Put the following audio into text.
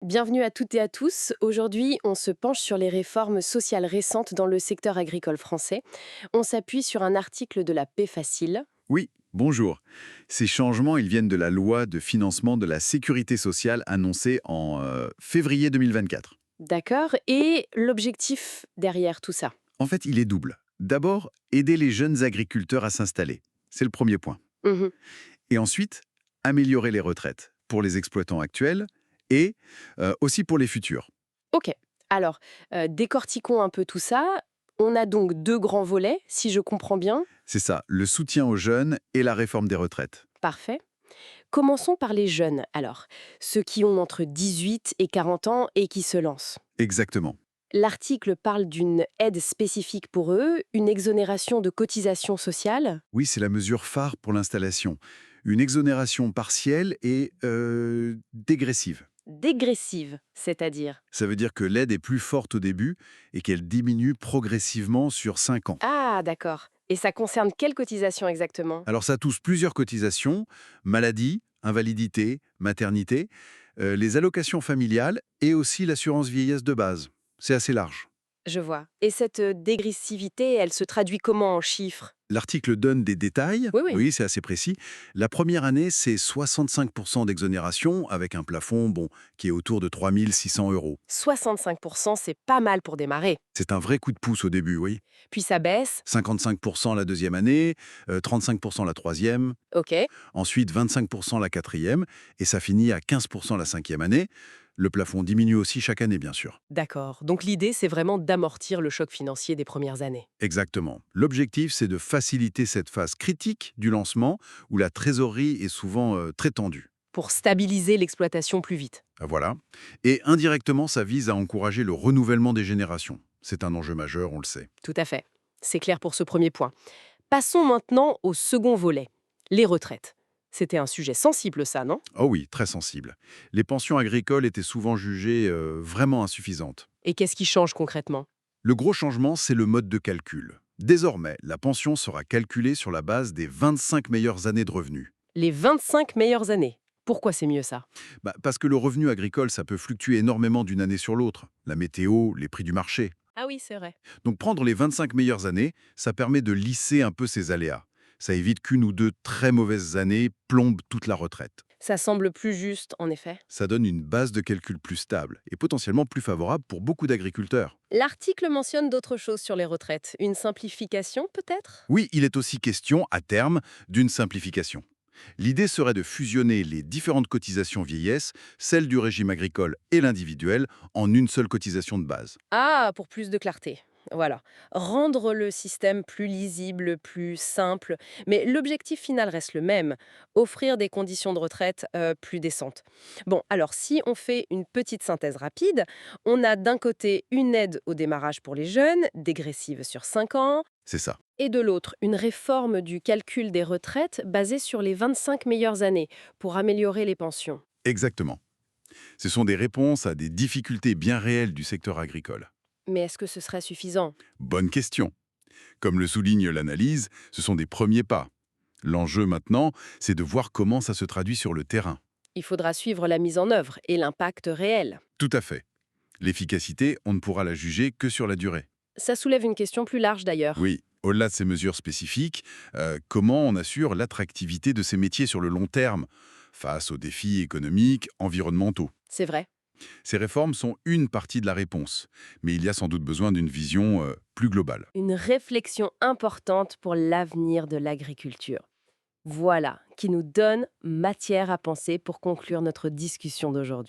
Bienvenue à toutes et à tous. Aujourd'hui, on se penche sur les réformes sociales récentes dans le secteur agricole français. On s'appuie sur un article de la Paix Facile. Oui, bonjour. Ces changements, ils viennent de la loi de financement de la sécurité sociale annoncée en février 2024. D'accord. Et l'objectif derrière tout ça. En fait, il est double. D'abord, aider les jeunes agriculteurs à s'installer. C'est le premier point. Mhm. Et ensuite, améliorer les retraites pour les exploitants actuels et aussi pour les futurs. Ok. Alors, décortiquons un peu tout ça. On a donc deux grands volets, si je comprends bien. C'est ça, le soutien aux jeunes et la réforme des retraites. Parfait. Commençons par les jeunes, alors. Ceux qui ont entre 18 et 40 ans et qui se lancent. Exactement. L'article parle d'une aide spécifique pour eux, une exonération de cotisations sociales. Oui, c'est la mesure phare pour l'installation. Une exonération partielle et dégressive. Dégressive, c'est-à-dire. Ça veut dire que l'aide est plus forte au début et qu'elle diminue progressivement sur 5 ans. Ah, d'accord. Et ça concerne quelle cotisation exactement? Alors ça touche plusieurs cotisations, maladie, invalidité, maternité, les allocations familiales et aussi l'assurance vieillesse de base. C'est assez large. Je vois. Et cette dégressivité, elle se traduit comment en chiffres? L'article donne des détails, Oui, oui. oui, c'est assez précis. La première année, c'est 65% d'exonération avec un plafond qui est autour de 3 600 euros. 65%, c'est pas mal pour démarrer. C'est un vrai coup de pouce au début, oui. Puis ça baisse. 55% la deuxième année, 35% la troisième, Ok. ensuite 25% la quatrième, et ça finit à 15% la cinquième année. Le plafond diminue aussi chaque année, bien sûr. D'accord. Donc l'idée, c'est vraiment d'amortir le choc financier des premières années. Exactement. L'objectif, c'est de faciliter cette phase critique du lancement où la trésorerie est souvent très tendue. Pour stabiliser l'exploitation plus vite. Voilà. Et indirectement, ça vise à encourager le renouvellement des générations. C'est un enjeu majeur, on le sait. Tout à fait. C'est clair pour ce premier point. Passons maintenant au second volet, les retraites. C'était un sujet sensible, ça, non? Oh oui, très sensible. Les pensions agricoles étaient souvent jugées vraiment insuffisantes. Et qu'est-ce qui change concrètement? Le gros changement, c'est le mode de calcul. Désormais, la pension sera calculée sur la base des 25 meilleures années de revenus. Les 25 meilleures années. Pourquoi c'est mieux ça? Parce que le revenu agricole, ça peut fluctuer énormément d'une année sur l'autre. La météo, les prix du marché. Ah oui, c'est vrai. Donc prendre les 25 meilleures années, ça permet de lisser un peu ces aléas. Ça évite qu'une ou deux très mauvaises années plombent toute la retraite. Ça semble plus juste, en effet. Ça donne une base de calcul plus stable et potentiellement plus favorable pour beaucoup d'agriculteurs. L'article mentionne d'autres choses sur les retraites. Une simplification, peut-être? Oui, il est aussi question, à terme, d'une simplification. L'idée serait de fusionner les différentes cotisations vieillesse, celles du régime agricole et l'individuel, en une seule cotisation de base. Ah, pour plus de clarté. Voilà. Rendre le système plus lisible, plus simple. Mais l'objectif final reste le même, offrir des conditions de retraite plus décentes. Bon, alors si on fait une petite synthèse rapide, on a d'un côté une aide au démarrage pour les jeunes, dégressive sur 5 ans, C'est ça. et de l'autre, une réforme du calcul des retraites basée sur les 25 meilleures années pour améliorer les pensions. Exactement. Ce sont des réponses à des difficultés bien réelles du secteur agricole. Mais est-ce que ce serait suffisant? Bonne question. Comme le souligne l'analyse, ce sont des premiers pas. L'enjeu maintenant, c'est de voir comment ça se traduit sur le terrain. Il faudra suivre la mise en œuvre et l'impact réel. Tout à fait. L'efficacité, on ne pourra la juger que sur la durée. Ça soulève une question plus large d'ailleurs. Oui, au-delà de ces mesures spécifiques, comment on assure l'attractivité de ces métiers sur le long terme, face aux défis économiques, environnementaux? C'est vrai. Ces réformes sont une partie de la réponse, mais il y a sans doute besoin d'une vision plus globale. Une réflexion importante pour l'avenir de l'agriculture. Voilà, qui nous donne matière à penser pour conclure notre discussion d'aujourd'hui.